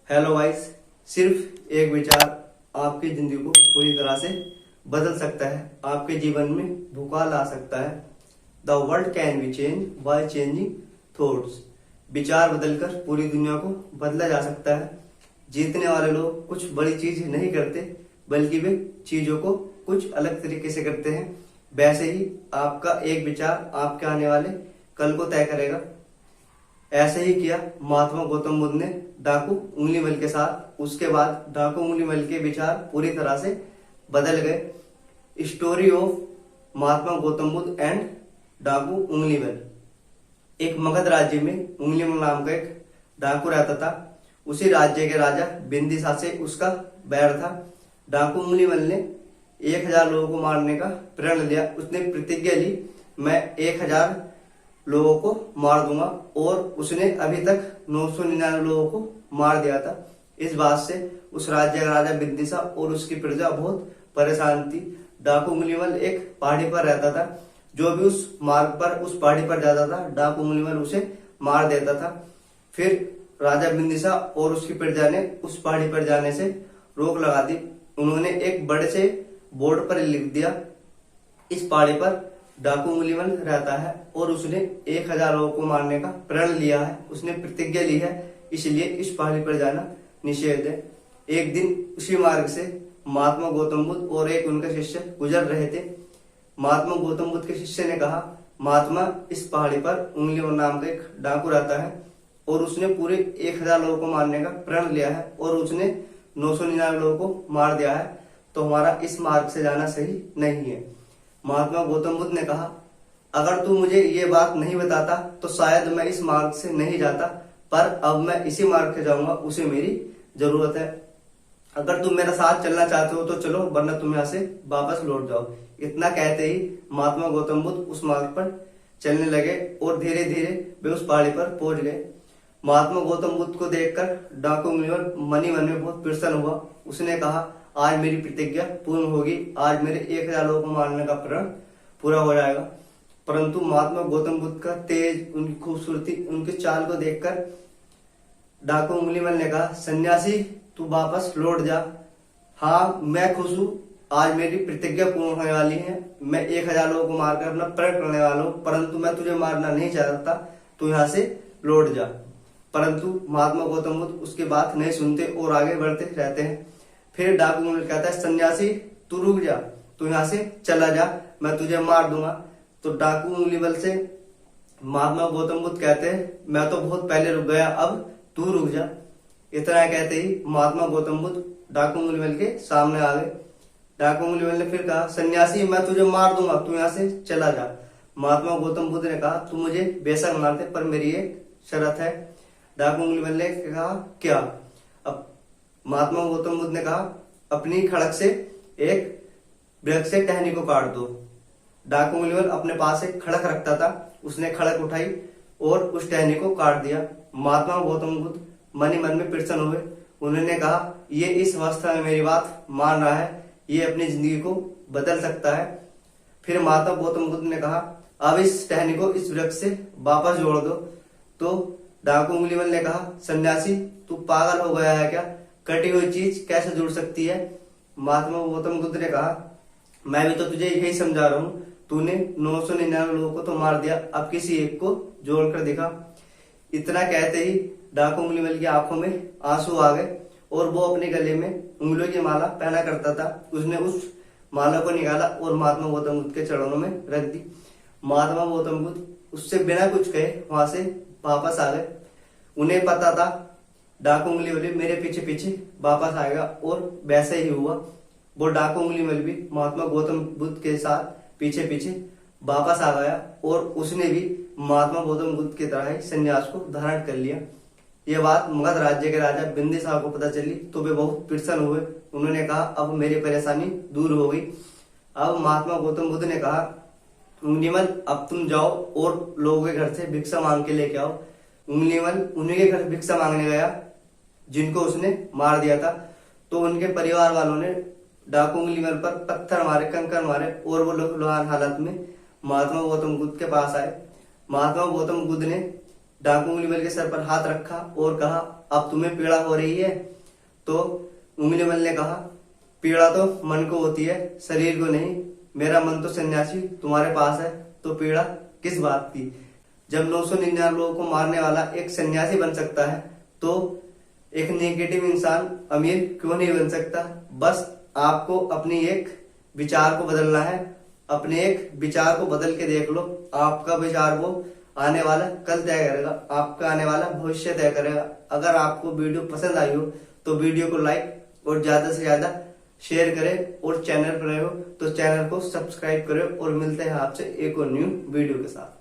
Hello guys, सिर्फ एक विचार आपकी जिंदगी को पूरी तरह से बदल सकता है, आपके जीवन में भूचाल ला सकता है। The world can be change by changing thoughts. विचार बदलकर पूरी दुनिया को बदला जा सकता है। जीतने वाले लोग कुछ बड़ी चीज नहीं करते, बल्कि वे चीजों को कुछ अलग तरीके से करते हैं। वैसे ही आपका एक विचार आपके आने वाले कल को तय करेगा। ऐसे ही किया महात्मा गौतम बुद्ध ने डाकू उंगलीमल के साथ। उसके बाद डाकू उंगलीमल के विचार पूरी तरह से बदल गए। Story of Mahatma Gautam Buddha and डाकू उंगलीमल। एक मगध राज्य में उंगलीमल नाम का एक डाकू रहता था। उसी राज्य के राजा बिंदिसार से उसका बैर था। डाकू उंगलीमल ने 1000 लोगों को मारने का प्रण लिया। उसने प्रतिज्ञा ली, मैं 1000 लोगों को मार दूंगा, और उसने अभी तक 999 लोगों को मार दिया था। इस बात से उस राज्य का राजा बिंदिसार और उसकी प्रजा बहुत परेशान थी। डाकू उंगलीमल एक पहाड़ी पर रहता था। जो भी उस मार्ग पर उस पहाड़ी पर जाता था, डाकू उंगलीमल उसे मार देता था। फिर राजा बिंदिसार और उसकी प्रजा ने उस पहाड़ी पर जाने से रोक लगा दी। उन्होंने एक बड़े से बोर्ड पर लिख दिया, इस पहाड़ी पर डाकू उंगलीमल रहता है और उसने 1000 लोगों को मारने का प्रण लिया है। उसने प्रतिज्ञा ली है, इसलिए इस पहाड़ी पर जाना निषेध है। एक दिन उसी मार्ग से महात्मा गौतम बुद्ध और एक उनके शिष्य गुजर रहे थे। महात्मा गौतम बुद्ध के शिष्य ने कहा, महात्मा, इस पहाड़ी पर उंगलीमल नाम का एक डाकू रहता है और उसने पूरे 1000 लोगों को मारने का प्रण लिया है और उसने 999 लोगों को मार दिया है, तो हमारा इस मार्ग से जाना सही नहीं है। महात्मा गौतम बुद्ध ने कहा, अगर तू मुझे ये बात नहीं बताता तो शायद मैं इस मार्ग से नहीं जाता, पर अब मैं इसी मार्ग से जाऊंगा, उसे मेरी जरूरत है। अगर तुम मेरा साथ चलना चाहते हो तो चलो, वरना तुम यहाँ से वापस लौट जाओ। इतना कहते ही महात्मा गौतम बुद्ध उस मार्ग पर चलने लगे और धीरे धीरे वे उस पहाड़ी पर पहुंच गए। महात्मा गौतम बुद्ध को देखकर डाकू उंगलीमल मन ही मन में बहुत प्रसन्न हुआ। उसने कहा, आज मेरी प्रतिज्ञा पूर्ण होगी, आज मेरे 1000 लोगों को मारने का प्रण पूरा हो जाएगा। परंतु महात्मा गौतम बुद्ध का तेज, उनकी खूबसूरती, उनकी चाल को देखकर डाकू उंगलीमल ने कहा, सन्यासी, तू वापस लौट जा। हाँ, मैं खुश हूँ, आज मेरी प्रतिज्ञा पूर्ण होने वाली है। मैं 1000 लोगों को मारकर अपना प्रण करने वाला हूँ, परंतु मैं तुझे मारना नहीं चाहता, तू यहाँ से लौट जा। परंतु महात्मा गौतम बुद्ध उसकी बात नहीं सुनते और आगे बढ़ते रहते हैं। फिर डाकू उंगलीमल कहता है, सन्यासी, तू रुक जा, तू यहाँ से चला जा, मैं तुझे मार दूंगा। तो डाकू उंगलीमल से महात्मा गौतम बुद्ध कहते हैं, मैं तो बहुत पहले रुक गया, अब तू रुक जा। इतना कहते ही महात्मा गौतम बुद्ध डाकू उंगलीमल के सामने आ गए। डाकू उंगलीमल ने फिर कहा, सन्यासी, मैं तुझे मार दूंगा, तू यहाँ से चला जा। महात्मा गौतम बुद्ध ने कहा, तू मुझे बेशक मार दे, पर मेरी एक शर्त है। डाकू उंगलीमल ने कहा, क्या? अब महात्मा गौतम बुद्ध ने कहा, अपनी खड़क से एक वृक्ष से टहनी को काट दो। डाकू उंगलीमल अपने पास एक खड़क रखता था, उसने खड़क उठाई और उस टहनी को काट दिया। महात्मा गौतम बुद्ध मन ही मन में प्रसन्न हुए। उन्होंने कहा, ये इस अवस्था में मेरी बात मान रहा है, ये अपनी जिंदगी को बदल सकता है। फिर महात्मा गौतम बुद्ध ने कहा, अब इस टहनी को इस वृक्ष से वापस जोड़ दो। तो डाकू उंगलीमल ने कहा, सन्यासी, तू पागल हो गया है क्या? कटी हुई चीज कैसे जुड़ सकती है? महात्मा गौतम बुद्ध ने कहा, मैं भी तो तुझे यही समझा रहा हूँ, तूने 999 लोगों को तो मार दिया, अब किसी एक को जोड़कर दिखा। इतना कहते ही डाकू उंगलीमल की आंखों में आंसू आ गए और वो अपने गले में उंगलियों की माला पहना करता था। उसने उस माला को निकाला और महात्मा गौतम बुद्ध के चरणों में रख दी। महात्मा गौतम बुद्ध उससे बिना कुछ कहे वहां से वापस आ गए। उन्हें पता था डाकू उंगलीमल मेरे पीछे पीछे वापस आएगा, और वैसे ही हुआ। वो डाकू उंगलीमल भी महात्मा गौतम बुद्ध के साथ पीछे पीछे वापस आ गया और उसने भी महात्मा गौतम बुद्ध की तरह ही संन्यास को धारण कर लिया। ये बात मगध राज्य के राजा बिंदिसार को पता चली तो वे बहुत प्रसन्न हुए। उन्होंने कहा, अब मेरी परेशानी दूर हो गई। अब महात्मा गौतम बुद्ध ने कहा, उंगलीमल, अब तुम जाओ और लोगों के घर से भिक्षा मांग के लेके आओ। उंगलीमल उन्हीं के घर भिक्षा मांगने गया जिनको उसने मार दिया था। तो उनके परिवार वालों ने डाकू उंगलीमल पर पत्थर मारे, कंकर मारे और वो लोग लुहान हालत में महात्मा गौतम बुद्ध के पास आए। महात्मा गौतम बुद्ध ने डाकू उंगलीमल के सर पर हाथ रखा और कहा, अब तुम्हें पीड़ा हो रही है। तो उंगलीमल ने कहा, पीड़ा तो मन को होती है, शरीर को नहीं। मेरा मन तो सन्यासी तुम्हारे पास है, तो पीड़ा किस बात की। जब 999 लोगों को मारने वाला एक सन्यासी बन सकता है, तो एक नेगेटिव इंसान अमीर क्यों नहीं बन सकता। बस आपको अपनी एक विचार को बदलना है। अपने एक विचार को बदल के देख लो। आपका विचार वो आने वाला कल तय करेगा, आपका आने वाला भविष्य तय करेगा। अगर आपको वीडियो पसंद आई हो तो वीडियो को लाइक और ज्यादा से ज्यादा शेयर करें, और चैनल पर रहे हो तो चैनल को सब्सक्राइब करें। और मिलते हैं आपसे एक और न्यू वीडियो के साथ।